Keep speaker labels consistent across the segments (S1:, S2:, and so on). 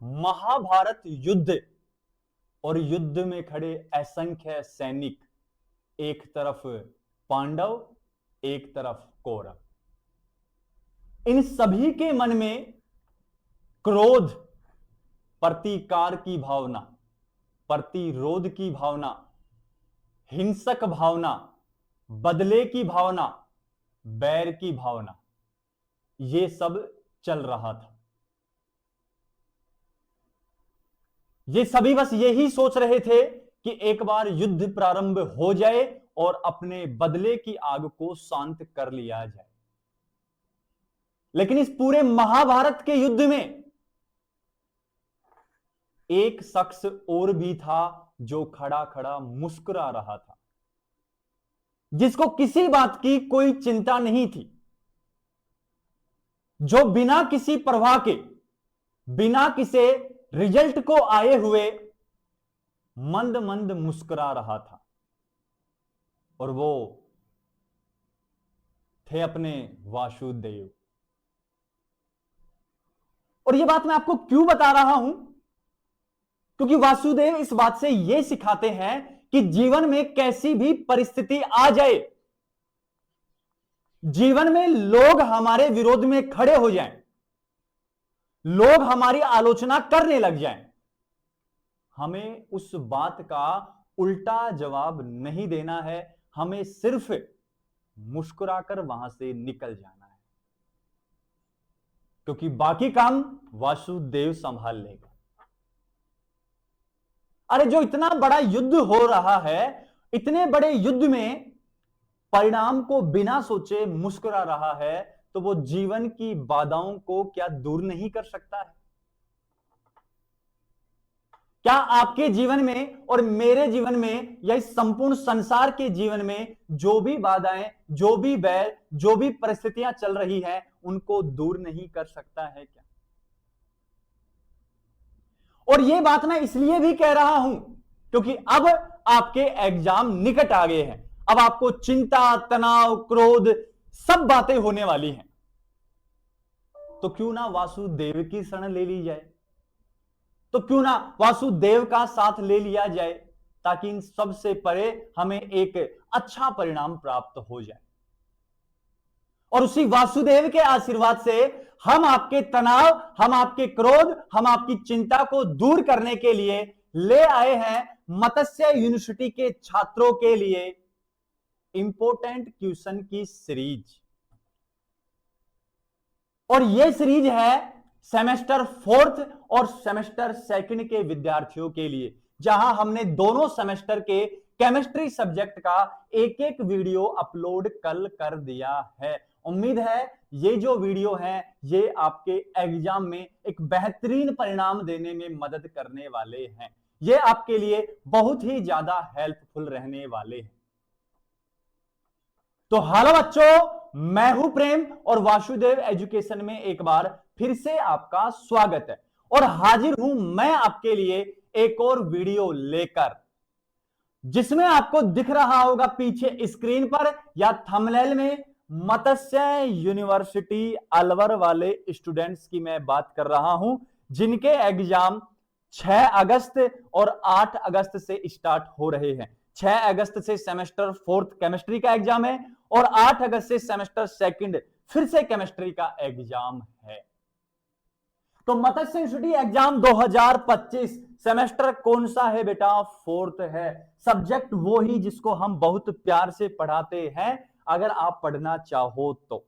S1: महाभारत युद्ध और युद्ध में खड़े असंख्य सैनिक, एक तरफ पांडव, एक तरफ कौरव। इन सभी के मन में क्रोध, प्रतिकार की भावना, प्रतिरोध की भावना, हिंसक भावना, बदले की भावना, बैर की भावना, यह सब चल रहा था। ये सभी बस यही सोच रहे थे कि एक बार युद्ध प्रारंभ हो जाए और अपने बदले की आग को शांत कर लिया जाए। लेकिन इस पूरे महाभारत के युद्ध में एक शख्स और भी था जो खड़ा खड़ा मुस्कुरा रहा था, जिसको किसी बात की कोई चिंता नहीं थी, जो बिना किसी परवाह के, बिना किसी रिजल्ट को आए हुए मंद मंद मुस्कुरा रहा था। और वो थे अपने वासुदेव। और ये बात मैं आपको क्यों बता रहा हूं? क्योंकि वासुदेव इस बात से यह सिखाते हैं कि जीवन में कैसी भी परिस्थिति आ जाए, जीवन में लोग हमारे विरोध में खड़े हो जाएं, लोग हमारी आलोचना करने लग जाएं, हमें उस बात का उल्टा जवाब नहीं देना है, हमें सिर्फ मुस्कुराकर वहां से निकल जाना है, क्योंकि बाकी काम वासुदेव संभाल लेगा। अरे जो इतना बड़ा युद्ध हो रहा है, इतने बड़े युद्ध में परिणाम को बिना सोचे मुस्कुरा रहा है, तो वो जीवन की बाधाओं को क्या दूर नहीं कर सकता है? क्या आपके जीवन में और मेरे जीवन में या इस संपूर्ण संसार के जीवन में जो भी बाधाएं, जो भी बैर, जो भी परिस्थितियां चल रही हैं, उनको दूर नहीं कर सकता है क्या? और यह बात मैं इसलिए भी कह रहा हूं क्योंकि अब आपके एग्जाम निकट आ गए हैं। अब आपको चिंता, तनाव, क्रोध सब बातें होने वाली हैं। तो क्यों ना वासुदेव की शरण ले ली जाए, तो क्यों ना वासुदेव का साथ ले लिया जाए, ताकि इन सब से परे हमें एक अच्छा परिणाम प्राप्त हो जाए। और उसी वासुदेव के आशीर्वाद से हम आपके तनाव, हम आपके क्रोध, हम आपकी चिंता को दूर करने के लिए ले आए हैं मत्स्य यूनिवर्सिटी के छात्रों के लिए इंपॉर्टेंट क्वेश्चन की सीरीज। और यह सीरीज है सेमेस्टर 4 और सेमेस्टर 2 के विद्यार्थियों के लिए, जहां हमने दोनों सेमेस्टर के केमिस्ट्री सब्जेक्ट का एक एक वीडियो अपलोड कल कर दिया है। उम्मीद है ये जो वीडियो है ये आपके एग्जाम में एक बेहतरीन परिणाम देने में मदद करने वाले हैं। ये आपके लिए बहुत ही ज्यादा हेल्पफुल रहने वाले हैं। तो हेलो बच्चों, मैं हूं प्रेम और वासुदेव एजुकेशन में एक बार फिर से आपका स्वागत है। और हाजिर हूं मैं आपके लिए एक और वीडियो लेकर, जिसमें आपको दिख रहा होगा पीछे स्क्रीन पर या थंबनेल में, मत्स्य यूनिवर्सिटी अलवर वाले स्टूडेंट्स की मैं बात कर रहा हूं, जिनके एग्जाम 6 अगस्त और 8 अगस्त से स्टार्ट हो रहे हैं। 6 अगस्त से सेमेस्टर 4 केमिस्ट्री का एग्जाम है और 8 अगस्त से सेमेस्टर 2 फिर से केमिस्ट्री का एग्जाम है। तो मत्स्य यूनिवर्सिटी एग्जाम 2025 सेमेस्टर कौन सा है बेटा? 4th है। सब्जेक्ट वो ही जिसको हम बहुत प्यार से पढ़ाते हैं, अगर आप पढ़ना चाहो तो।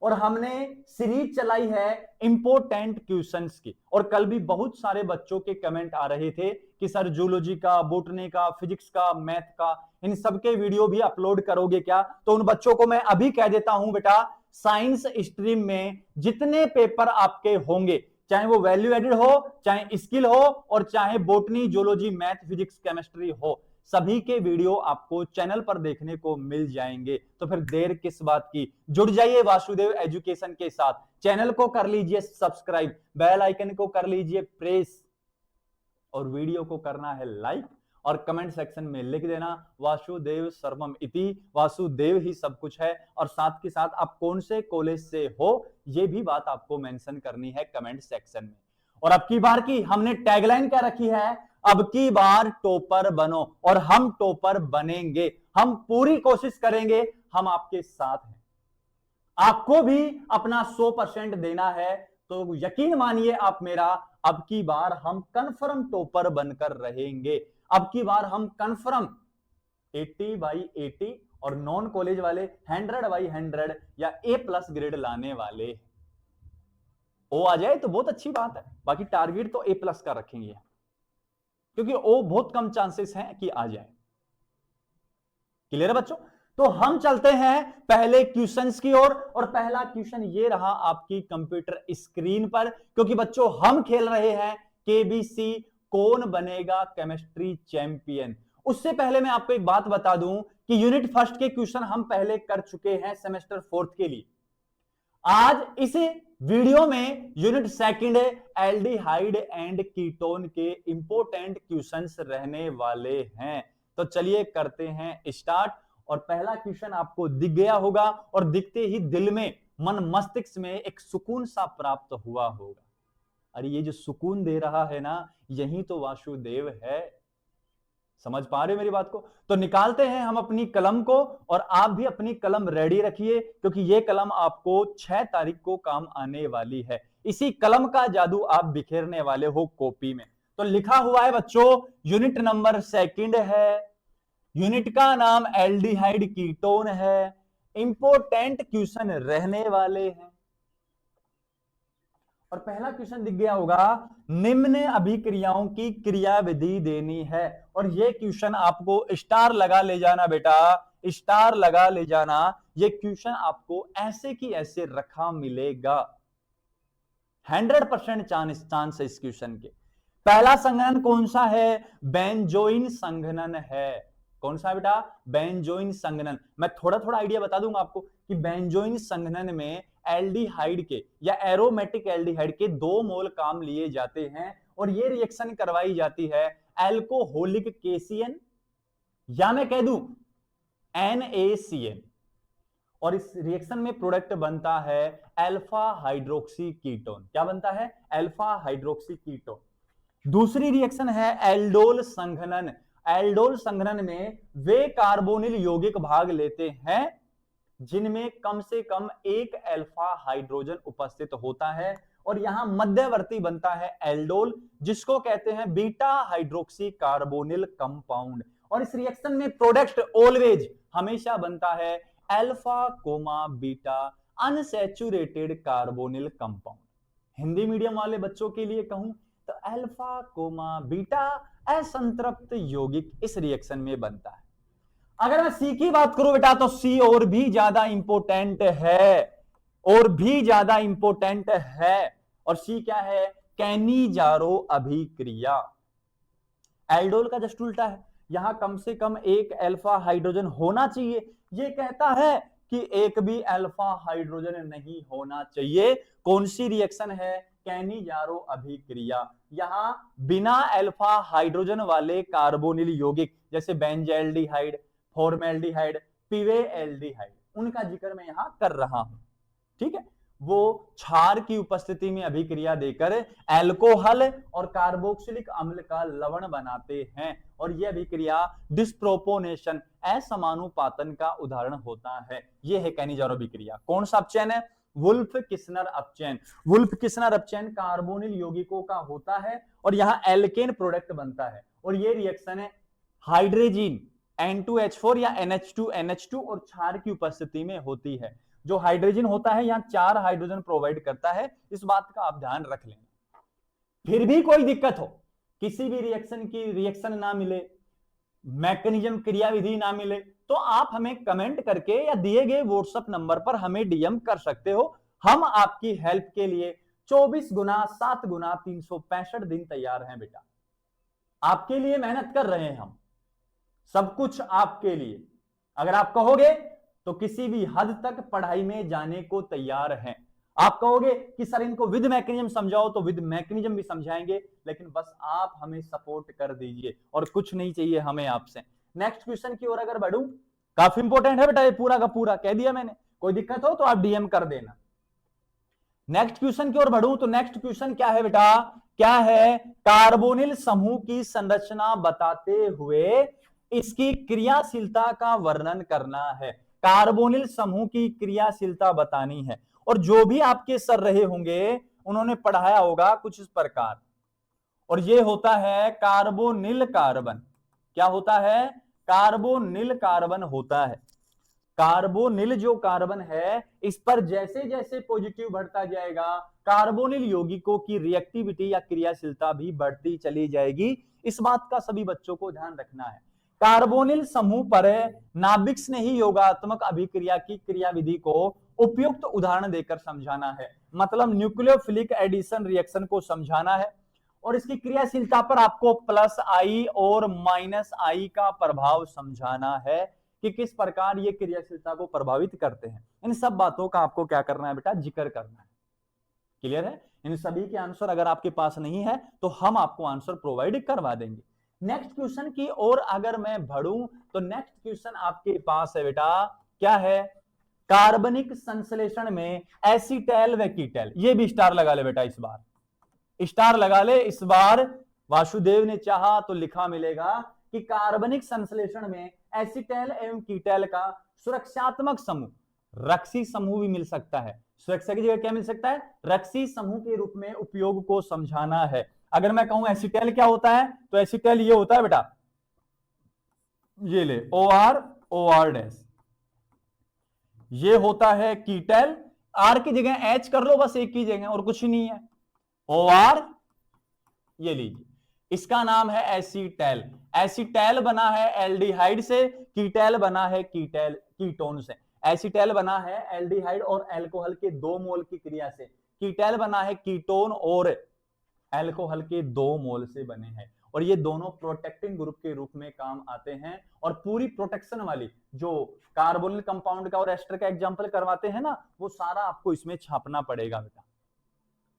S1: और हमने सीरीज चलाई है इंपॉर्टेंट क्वेश्चंस की। और कल भी बहुत सारे बच्चों के कमेंट आ रहे थे कि सर जूलॉजी का, बॉटनी का, फिजिक्स का, मैथ का, इन सब के वीडियो भी अपलोड करोगे क्या? तो उन बच्चों को मैं अभी कह देता हूं बेटा, साइंस स्ट्रीम में जितने पेपर आपके होंगे, चाहे वो वैल्यू एडेड हो, चाहे स्किल हो, और चाहे botany, zoology, math, physics, chemistry हो, सभी के वीडियो आपको चैनल पर देखने को मिल जाएंगे। तो फिर देर किस बात की, जुड़ जाइए वासुदेव एजुकेशन के साथ। चैनल को कर लीजिए सब्सक्राइब, बेल आइकन को कर लीजिए प्रेस, और वीडियो को करना है लाइक, और कमेंट सेक्शन में लिख देना वासुदेव सर्वम इति, वासुदेव ही सब कुछ है। और साथ के साथ आप कौन से कॉलेज से हो, यह भी बात आपको मेंशन करनी है कमेंट सेक्शन में। और अब की बार की हमने टैगलाइन क्या रखी है, अब की बार टॉपर बनो, और हम टॉपर बनेंगे, हम पूरी कोशिश करेंगे, हम आपके साथ हैं। आपको भी अपना 100% देना है, तो यकीन मानिए आप मेरा, अब की बार हम कंफर्म टॉपर बनकर रहेंगे। अब की बार हम कंफर्म 80/80 और नॉन कॉलेज वाले 100/100 या A+ ग्रेड लाने वाले। ओ आ जाए तो बहुत अच्छी बात है, बाकी टारगेट तो A+ का रखेंगे, क्योंकि ओ बहुत कम चांसेस हैं कि आ जाए। क्लियर है बच्चों? तो हम चलते हैं पहले क्वेश्चंस की ओर, और पहला क्वेश्चन ये रहा आपकी कंप्यूटर स्क्रीन पर, क्योंकि बच्चों हम खेल रहे हैं केबीसी कौन बनेगा केमिस्ट्री चैंपियन। उससे पहले मैं आपको एक बात बता दूं कि यूनिट फर्स्ट के क्वेश्चन हम पहले कर चुके हैं सेमेस्टर फोर्थ के लिए। आज इस वीडियो में unit second aldehyde and ketone के इंपोर्टेंट क्वेश्चंस रहने वाले हैं। तो चलिए करते हैं स्टार्ट। और पहला क्वेश्चन आपको दिख गया होगा, और दिखते ही दिल में, मन मस्तिष्क में एक सुकून सा प्राप्त हुआ होगा। अरे ये जो सुकून दे रहा है ना, यही तो वासुदेव है। समझ पा रहे हो मेरी बात को? तो निकालते हैं हम अपनी कलम को, और आप भी अपनी कलम रेडी रखिए, क्योंकि ये कलम आपको 6 तारीख को काम आने वाली है। इसी कलम का जादू आप बिखेरने वाले हो कॉपी में। तो लिखा हुआ है बच्चों, यूनिट नंबर सेकंड है, यूनिट का नाम एल्डिहाइड कीटोन है, इंपोर्टेंट क्वेश्चन रहने वाले हैं। और पहला क्वेश्चन दिख गया होगा, निम्न अभिक्रियाओं की क्रियाविधि देनी है। और ये क्वेश्चन आपको स्टार लगा ले जाना बेटा, स्टार लगा ले जाना। ये क्वेश्चन आपको ऐसे की ऐसे रखा मिलेगा, 100% चांस है इस क्वेश्चन के। पहला संघनन कौन सा है? बेंजोइन संघनन है। कौन सा बेटा? बेंजोइन संघनन। मैं थोड़ा थोड़ा आइडिया बता दूंगा आपको कि बेंजोइन संघनन में एल्डिहाइड के या एरोमेटिक एल्डिहाइड के 2 मोल काम लिए जाते हैं, और ये रिएक्शन करवाई जाती है एल्कोहोलिक KCN, या मैं कह दूं NaCN, और इस रिएक्शन में प्रोडक्ट बनता है अल्फा हाइड्रोक्सी कीटोन। क्या बनता है? Alpha hydroxy ketone. दूसरी रिएक्शन है एल्डोल संघनन। एल्डोल संघनन में वे कार्बोनिल यौगिक भाग लेते हैं जिनमें कम से कम एक अल्फा हाइड्रोजन उपस्थित होता है, और यहां मध्यवर्ती बनता है एल्डोल, जिसको कहते हैं बीटा हाइड्रोक्सी कार्बोनिल कंपाउंड। और इस रिएक्शन में प्रोडक्ट ऑलवेज हमेशा बनता है alpha comma beta unsaturated carbonyl compound. Hindi medium वाले बच्चों के लिए कहूं तो अल्फा कोमा बीटा असंतृप्त यौगिक इस रिएक्शन में बनता है। अगर मैं सी की बात करूं बेटा, तो सी और भी ज्यादा इंपोर्टेंट है, और भी ज्यादा इंपोर्टेंट है। और सी क्या है? कैनिजारो अभिक्रिया। एल्डोल का जस्ट उल्टा है, यहां कम से कम एक अल्फा हाइड्रोजन होना चाहिए, ये कहता है कि एक भी अल्फा हाइड्रोजन नहीं होना चाहिए। कौन सी रिएक्शन है? कैनिजारो अभिक्रिया। यहां बिना अल्फा हाइड्रोजन वाले कार्बोनिल यौगिक जैसे बेंजल्डिहाइड, फॉर्मेल्डिहाइड, पिवेएल्डिहाइड, उनका जिक्र मैं यहां कर रहा हूं। ठीक है, वो क्षार की उपस्थिति में अभिक्रिया देकर अल्कोहल और कार्बोक्सिलिक अम्ल का लवण बनाते हैं, और यह अभिक्रिया डिस्प्रोपोनेशन असमानुपातन का उदाहरण होता है। यह है कैनिजारो अभिक्रिया। कौन सा अपचयन है? वुल्फ किस्नर अपचयन। वुल्फ किस्नर अपचयन कार्बोनिल यौगिकों का होता है, और यहां एल्केन प्रोडक्ट बनता है, और यह रिएक्शन है हाइड्रोजन N2H4 या NH2NH2 और क्षार की उपस्थिति में होती है। जो हाइड्रोजन होता है यहां 4 हाइड्रोजन प्रोवाइड करता है, इस बात का आप ध्यान रख लेना। फिर भी कोई दिक्कत हो, किसी भी रिएक्शन की रिएक्शन ना मिले, मैकेनिज्म क्रियाविधि ना मिले, तो आप हमें कमेंट करके या दिए गए व्हाट्सएप नंबर पर हमें डीएम कर सकते हो। हम आपकी हेल्प के लिए 24 गुना 7 गुना 365 दिन तैयार हैं बेटा। आपके लिए मेहनत कर रहे हैं हम, सब कुछ आपके लिए। अगर आप कहोगे तो किसी भी हद तक पढ़ाई में जाने को तैयार हैं। आप कहोगे कि सर इनको विद मैकेनिज्म समझाओ, तो विद मैकेनिज्म भी समझाएंगे, लेकिन बस आप हमें सपोर्ट कर दीजिए, और कुछ नहीं चाहिए हमें आपसे। नेक्स्ट क्वेश्चन की ओर अगर बढ़ूं, काफी इंपॉर्टेंट है बेटा, ये पूरा का पूरा कह दिया मैंने। कोई दिक्कत हो तो आप डीएम कर देना। नेक्स्ट क्वेश्चन की ओर बढ़ूं तो नेक्स्ट क्वेश्चन क्या है बेटा, क्या है, कार्बोनिल समूह की संरचना बताते हुए इसकी क्रियाशीलता का वर्णन करना है। कार्बोनिल समूह की क्रियाशीलता बतानी है। और जो भी आपके सर रहे होंगे उन्होंने पढ़ाया होगा कुछ इस प्रकार, और ये होता है कार्बोनिल कार्बन। क्या होता है, कार्बोनिल कार्बन होता है। कार्बोनिल जो कार्बन है इस पर जैसे जैसे पॉजिटिव बढ़ता जाएगा कार्बोनिल यौगिकों की रिएक्टिविटी या क्रियाशीलता भी बढ़ती चली जाएगी। इस बात का सभी बच्चों को ध्यान रखना है। कार्बोनिल समूह पर नाभिक्स ने ही योगात्मक अभिक्रिया की क्रियाविधि को उपयुक्त उदाहरण देकर समझाना है। मतलब न्यूक्लियोफिलिक एडिशन रिएक्शन को समझाना है और इसकी क्रियाशीलता पर आपको प्लस आई और माइनस आई का प्रभाव समझाना है कि किस प्रकार ये क्रियाशीलता को प्रभावित करते हैं। इन सब बातों का आपको क्या करना है बेटा, जिक्र करना है। क्लियर है? इन सभी के आंसर अगर आपके पास नहीं है तो हम आपको आंसर प्रोवाइड करवा देंगे। नेक्स्ट क्वेश्चन की ओर अगर मैं बढ़ूं तो नेक्स्ट क्वेश्चन आपके पास है बेटा, क्या है, कार्बनिक संश्लेषण में एसीटैल व कीटैल। ये भी स्टार लगा ले बेटा, इस बार स्टार लगा ले। इस बार वासुदेव ने चाहा तो लिखा मिलेगा कि कार्बनिक संश्लेषण में एसीटैल एवं कीटैल का सुरक्षात्मक समूह, रक्षी समूह भी मिल सकता है। सुरक्षा की जगह क्या मिल सकता है, रक्षी समूह के रूप में उपयोग को समझाना है। अगर मैं कहूं एसीटैल क्या होता है तो एसीटैल ये होता है बेटा, ये ले OR डैश, ये होता है कीटैल। आर की जगह एच कर लो बस, एक ही जगह और कुछ नहीं है। OR ये लीजिए, इसका नाम है एसीटैल। एसीटैल बना है एल्डिहाइड से, कीटैल बना है कीटोन से। एसीटैल बना है एल्डिहाइड और अल्कोहल के 2 मोल की क्रिया से, कीटैल बना है कीटोन और अल्कोहल के 2 मोल से बने हैं। और ये दोनों प्रोटेक्टिंग ग्रुप के रूप में काम आते हैं। और पूरी प्रोटेक्शन वाली जो कार्बोनिल कंपाउंड का और एस्टर का एग्जांपल करवाते हैं ना, वो सारा आपको इसमें छापना पड़ेगा बेटा।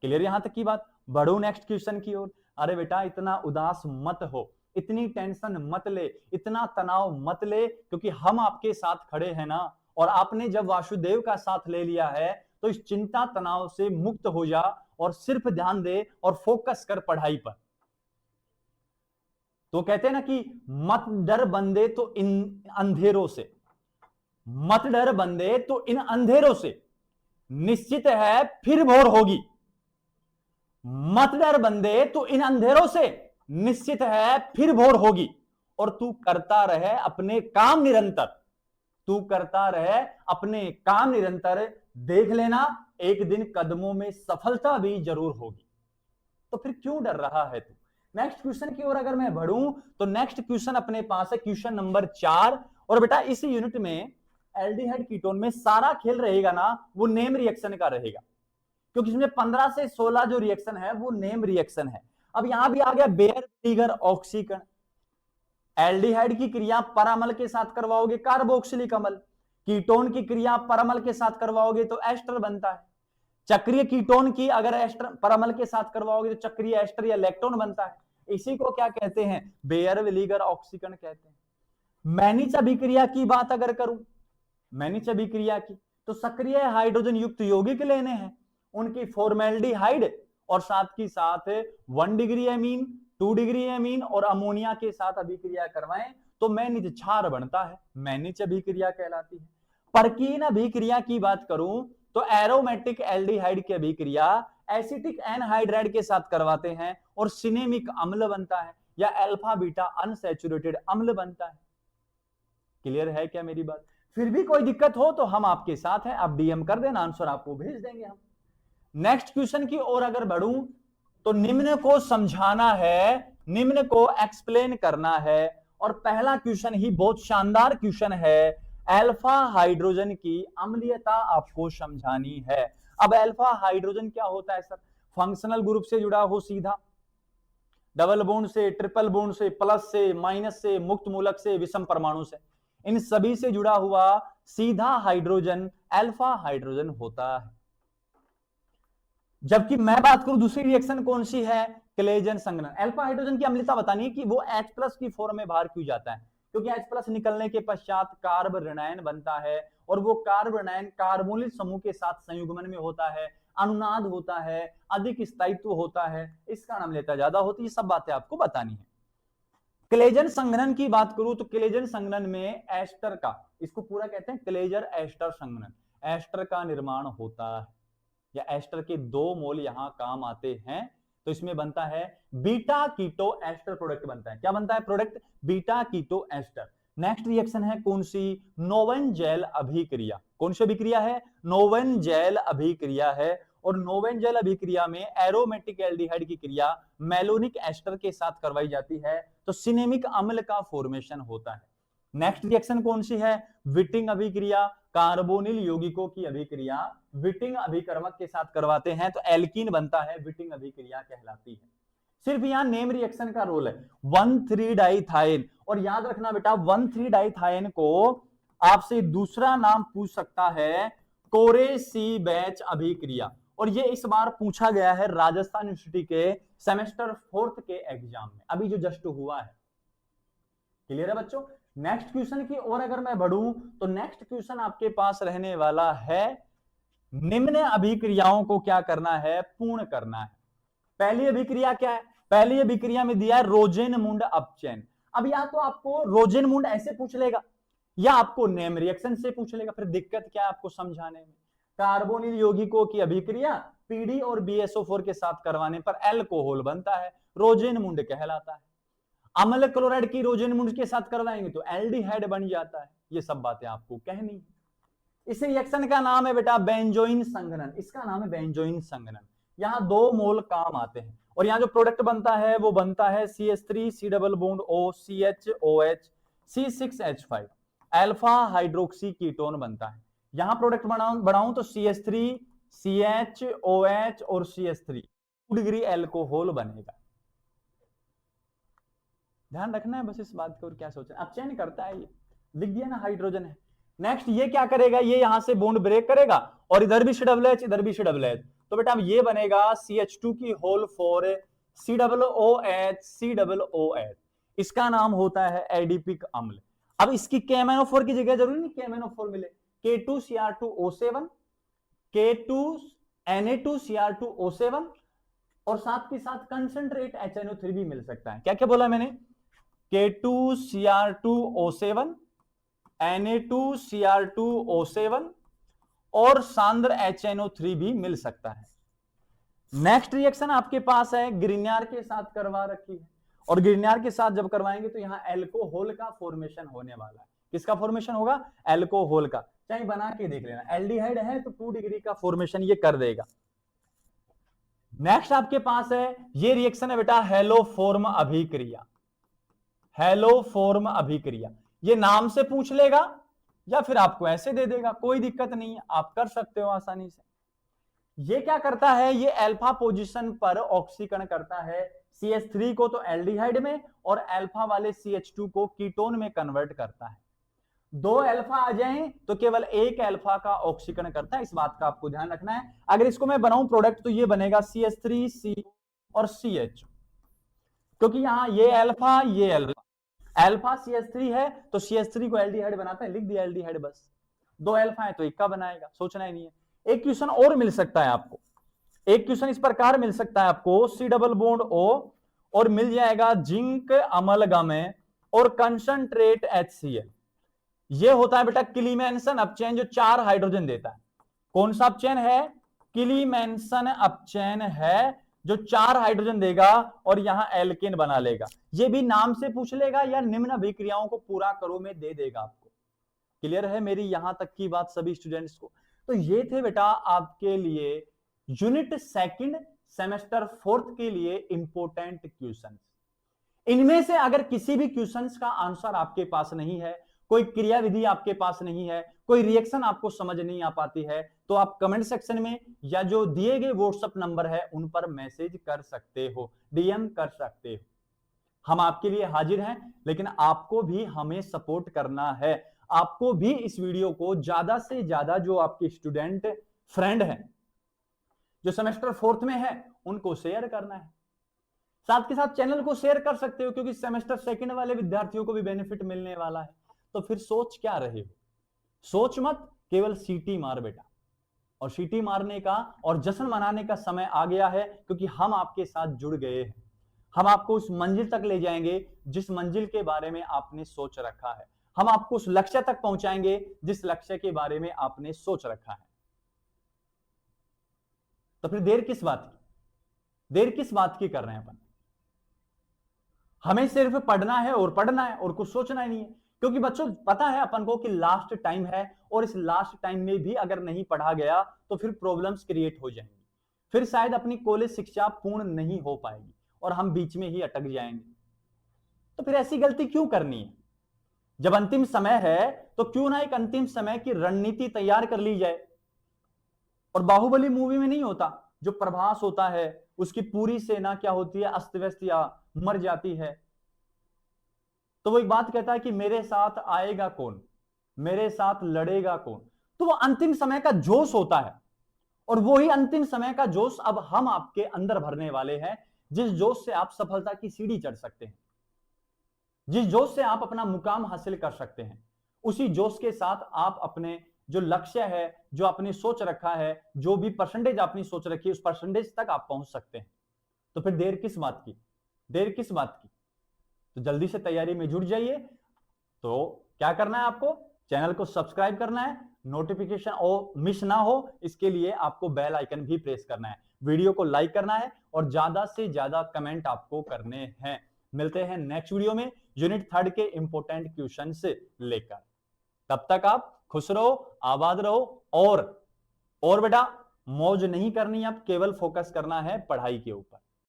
S1: क्लियर यहां तक की बात? बढ़ो नेक्स्ट क्वेश्चन की ओर। अरे बेटा इतना उदास मत हो, इतनी टेंशन मत ले, इतना तनाव मत ले, क्योंकि हम आपके साथ खड़े हैं ना। और आपने जब वासुदेव का साथ ले लिया है तो इस चिंता तनाव से मुक्त हो जा और सिर्फ ध्यान दे और फोकस कर पढ़ाई पर। तो कहते हैं ना कि मत डर बंदे तो इन अंधेरों से, मत डर बंदे तो इन अंधेरों से, निश्चित है फिर भोर होगी। मत डर बंदे तो इन अंधेरों से, निश्चित है फिर भोर होगी। और तू करता रहे अपने काम निरंतर, तू करता रहे अपने काम निरंतर, देख लेना एक दिन कदमों में सफलता भी जरूर होगी। तो फिर क्यों डर रहा है तू? नेक्स्ट क्वेश्चन की ओर अगर मैं बढ़ूं तो नेक्स्ट क्वेश्चन अपने पास है क्वेश्चन नंबर 4। और बेटा इस यूनिट में एल्डिहाइड कीटोन में सारा खेल रहेगा ना वो नेम रिएक्शन का रहेगा, क्योंकि इसमें 15 से 16 जो रिएक्शन है वो नेम रिएक्शन है। अब यहां भी आ गया बेयर विनेगर ऑक्सीकरण। एल्डिहाइड की क्रिया परअमल के साथ करवाओगे कार्बोक्सिलिक अम्ल, कीटोन की क्रिया परअमल के साथ करवाओगे तो एस्टर बनता है। चक्रीय कीटोन की अगर एस्टर परअमल के साथ करवाओगे तो चक्रीय एस्टर या लैक्टोन बनता है। इसी को क्या कहते हैं, बेयर विनेगर ऑक्सीकरण कहते हैं। मैनिच अभिक्रिया की बात अगर करूं, मैनिच अभिक्रिया की, तो सक्रिय हाइड्रोजन युक्त यौगिक लेने हैं, उनकी फॉर्मेल्डिहाइड और साथ की साथ 1 डिग्री एमीन, 2 डिग्री एमीन और अमोनिया के साथ अभिक्रिया करवाएं तो मैनिच क्षार बनता है, मैनिच अभिक्रिया कहलाती है। परकीन अभिक्रिया की बात करूं तो एरोमेटिक एल्डिहाइड की अभिक्रिया एसिटिक एनहाइड्राइड के साथ करवाते हैं और सिनेमिक अम्ल बनता है या अल्फा बीटा अनसैचुरेटेड अम्ल बनता है। क्लियर है क्या मेरी बात? फिर भी कोई दिक्कत हो तो हम आपके साथ हैं, आप डीएम कर देना, आंसर आपको भेज देंगे हम। नेक्स्ट क्वेश्चन की ओर अगर बढ़ूं तो निम्न को समझाना है, निम्न को एक्सप्लेन करना है। और पहला क्वेश्चन ही बहुत शानदार क्वेश्चन है, अल्फा हाइड्रोजन की अम्लीयता आपको समझानी है। अब अल्फा हाइड्रोजन क्या होता है सर? फंक्शनल ग्रुप से जुड़ा हो सीधा, डबल बॉन्ड से, ट्रिपल बॉन्ड से, प्लस से, माइनस से, मुक्त मूलक से, विषम परमाणु से, इन सभी से जुड़ा हुआ सीधा हाइड्रोजन अल्फा हाइड्रोजन होता है। जबकि मैं बात करूं दूसरी रिएक्शन कौन सी है, क्लेजन संघनन। अल्फा हाइड्रोजन की अम्लता बतानी है कि वो H+ की फॉर्म में बाहर क्यों जाता है, क्योंकि H+ निकलने के पश्चात कार्ब ऋणायन बनता है और वो कार्ब ऋणायन कार्बोनिल समूह के साथ संयुग्मन में होता है। अनुनाद होता है, अधिक स्थायित्व होता है, इसका नाम लेता ज्यादा होती है। ये सब बातें आपको बतानी है। क्लेजन संघनन की बात करूं तो क्लेजन संघनन में एस्टर का, इसको पूरा कहते हैं क्लेजर एस्टर संघनन, एस्टर का निर्माण होता है, या एस्टर के 2 मोल यहां काम आते हैं। तो इसमें बनता है बीटा कीटो एस्टर प्रोडक्ट बनता है। क्या बनता है product? Beta keto ester. Next reaction है कौन सी? नोवेंजेल अभिक्रिया। कौन सी अभिक्रिया है? नोवेंजेल अभिक्रिया है। और नोवेंजेल अभिक्रिया में एरोमेटिक एल्डिहाइड की क्रिया मेलोनिक एस्टर के साथ करवाई जाती है, तो सिनेमिक अम्ल का फॉर्मेशन होता है। नेक्स्ट रिएक्शन कौन सी है? विटिंग अभिक्रिया। कार्बोनिल यौगिकों की अभिक्रिया विटिंग अभिकर्मक के साथ करवाते हैं तो एल्कीन बनता है, विटिंग अभिक्रिया कहलाती है। सिर्फ यहां नेम रिएक्शन का रोल है 1,3-डाइथाइन। और याद रखना बेटा 1,3-डाइथाइन को आपसे दूसरा नाम पूछ सकता है कोरे-सी-बेच अभिक्रिया। और ये इस बार पूछा गया है राजस्थान यूनिवर्सिटी के सेमेस्टर 4th के एग्जाम में, अभी जो जस्ट हुआ है। क्लियर है बच्चों? नेक्स्ट क्वेश्चन की ओर अगर मैं बढ़ूं तो नेक्स्ट क्वेश्चन आपके पास रहने वाला है निम्न अभिक्रियाओं को क्या करना है? पूर्ण करना है। पहली अभिक्रिया क्या है? पहली अभिक्रिया में दिया है रोजेनमुंड अपचयन। अब या तो आपको रोजेनमुंड ऐसे पूछ लेगा या आपको नेम रिएक्शन से पूछ लेगा, फिर दिक्कत क्या है आपको समझाने में? कार्बोनिल यौगिकों की अभिक्रिया पीडी और BSO4 के साथ करवाने पर एल्कोहल बनता है, रोजेनमुंड कहलाता है। अम्ल क्लोराइड की रोजेनमुंड के साथ करवाएंगे तो एल्डिहाइड बन जाता है। ये सब बातें आपको कहनी है। इस रिएक्शन का नाम है बेटा बेंजोइन संघनन। इसका नाम है बेंजोइन संघनन। यहां 2 मोल काम आते हैं और यहां जो प्रोडक्ट बनता है वो बनता है CH3 C double bond O CHOH C6H5 alpha hydroxy ketone बनता है। यहां प्रोडक्ट बनाऊं तो CH3 CHOH और CH3 2 डिग्री एल्कोहल बनेगा। ध्यान रखना है बस इस बात को। और क्या सोचना, अपचयन करता है, ये लिख दिया ना, हाइड्रोजन है। नेक्स्ट ये क्या करेगा? ये यहां से बॉन्ड ब्रेक करेगा और इधर भी COOH इधर भी COOH, तो बेटा ये बनेगा CH2 की होल 4 COOH COOH। इसका नाम होता है एडिपिक अम्ल। अब इसकी KMnO4 की जगह जरूरी नहीं KMnO4 मिले, K2Cr2O7 K2Na2Cr2O7 और साथ के साथ कंसंट्रेट HNO3 भी मिल सकता है। क्या क्या बोला मैंने? K2Cr2O7 Na2Cr2O7 और सांद्र HNO3 भी मिल सकता है। नेक्स्ट रिएक्शन आपके पास है ग्रिग्नार के साथ करवा रखी है, और ग्रिग्नार के साथ जब करवाएंगे तो यहां एल्कोहल का फॉर्मेशन होने वाला है। किसका फॉर्मेशन होगा? एल्कोहल का। चाहे बना के देख लेना, एल्डिहाइड है तो 2 डिग्री का फॉर्मेशन ये कर देगा। नेक्स्ट आपके पास है ये रिएक्शन है बेटा हेलोफॉर्म अभिक्रिया। हेलोफॉर्म अभिक्रिया ये नाम से पूछ लेगा या फिर आपको ऐसे दे देगा, कोई दिक्कत नहीं है, आप कर सकते हो आसानी से। ये क्या करता है? ये अल्फा पोजीशन पर ऑक्सीकरण करता है, CH3 को तो एल्डिहाइड में और अल्फा वाले CH2 को कीटोन में कन्वर्ट करता है। 2 अल्फा आ जाएं तो केवल 1 अल्फा का ऑक्सीकरण करता है। इस बात का आपको ध्यान रखना है। अगर इसको मैं बनाऊं प्रोडक्ट तो ये बनेगा CH3C और CH, क्योंकि यहां ये अल्फा ये अल्फा CH3 है तो CH3 को एल्डिहाइड बनाता है, लिख दिया एल्डिहाइड बस। 2 अल्फा है तो 1 का बनाएगा, सोचना ही नहीं है। एक क्वेश्चन और मिल सकता है आपको, एक क्वेश्चन इस प्रकार मिल सकता है आपको C डबल बॉन्ड O और मिल जाएगा जिंक अमलगम और कंसंट्रेट HCl। ये होता है बेटा क्लीमेंसन अपचयन जो 4 हाइड्रोजन देता है। कौन सा अपचयन है? क्लीमेंसन अपचयन है जो 4 हाइड्रोजन देगा और यहां एल्केन बना लेगा। ये भी नाम से पूछ लेगा या निम्न अभिक्रियाओं को पूरा करो में दे देगा आपको। क्लियर है मेरी यहां तक की बात सभी स्टूडेंट्स को? तो ये थे बेटा आपके लिए यूनिट 2 सेमेस्टर 4th के लिए इंपॉर्टेंट क्वेश्चंस। इनमें से अगर किसी भी क्वेश्चंस का आंसर आपके पास नहीं है, कोई क्रियाविधि आपके पास नहीं है, कोई रिएक्शन आपको समझ नहीं आ पाती है, तो आप कमेंट सेक्शन में या जो दिए गए व्हाट्सएप नंबर है उन पर मैसेज कर सकते हो, डीएम कर सकते हो। हम आपके लिए हाजिर हैं, लेकिन आपको भी हमें सपोर्ट करना है। आपको भी इस वीडियो को ज्यादा से ज्यादा जो आपके स्टूडेंट फ्रेंड हैं जो सेमेस्टर 4th में है उनको शेयर करना है। साथ के साथ चैनल को शेयर कर सकते हो क्योंकि सेमेस्टर 2 वाले विद्यार्थियों को भी बेनिफिट मिलने वाला है। तो फिर सोच क्या रहे हो? सोच मत, केवल सीटी मार बेटा। और सीटी मारने का और जश्न मनाने का समय आ गया है, क्योंकि हम आपके साथ जुड़ गए हैं। हम आपको उस मंजिल तक ले जाएंगे जिस मंजिल के बारे में आपने सोच रखा है। हम आपको उस लक्ष्य तक पहुंचाएंगे जिस लक्ष्य के बारे में आपने सोच रखा है। तो फिर देर किस बात की? देर किस बात की कर रहे हैं अपन? हमें सिर्फ पढ़ना है और पढ़ना है और कुछ सोचना ही नहीं है, क्योंकि बच्चों पता है अपन को कि लास्ट टाइम है, और इस लास्ट टाइम में भी अगर नहीं पढ़ा गया तो फिर प्रॉब्लम्स क्रिएट हो जाएंगी। फिर शायद अपनी कॉलेज शिक्षा पूर्ण नहीं हो पाएगी और हम बीच में ही अटक जाएंगे। तो फिर ऐसी गलती क्यों करनी है? जब अंतिम समय है तो क्यों ना एक अंतिम समय की रणनीति तैयार कर ली जाए। और बाहुबली मूवी में नहीं होता, जो प्रभास होता है उसकी पूरी सेना क्या होती है, अस्त व्यस्त या मर जाती है, तो वो एक बात कहता है कि मेरे साथ आएगा कौन, मेरे साथ लड़ेगा कौन। तो वो अंतिम समय का जोश होता है, और वो ही अंतिम समय का जोश अब हम आपके अंदर भरने वाले हैं, जिस जोश से आप सफलता की सीढ़ी चढ़ सकते हैं, जिस जोश से आप अपना मुकाम हासिल कर सकते हैं, उसी जोश के साथ आप अपने जो लक्ष्य है, जो आपने सोच रखा है, जो भी परसेंटेज आपने सोच रखी है, उस परसेंटेज तक आप पहुंच सकते हैं। तो फिर देर किस बात की? देर किस बात की? तो जल्दी से तैयारी में जुट जाइए। तो क्या करना है आपको? चैनल को सब्सक्राइब करना है, नोटिफिकेशन मिस ना हो इसके लिए आपको बेल आइकन भी प्रेस करना है, वीडियो को लाइक करना है और ज्यादा से ज्यादा कमेंट आपको करने हैं। मिलते हैं नेक्स्ट वीडियो में यूनिट 3 के इंपॉर्टेंट क्वेश्चन से लेकर। तब तक आप खुश रहो, आबाद रहो, और बेटा मौज नहीं करनी, अब केवल फोकस करना है पढ़ाई के ऊपर।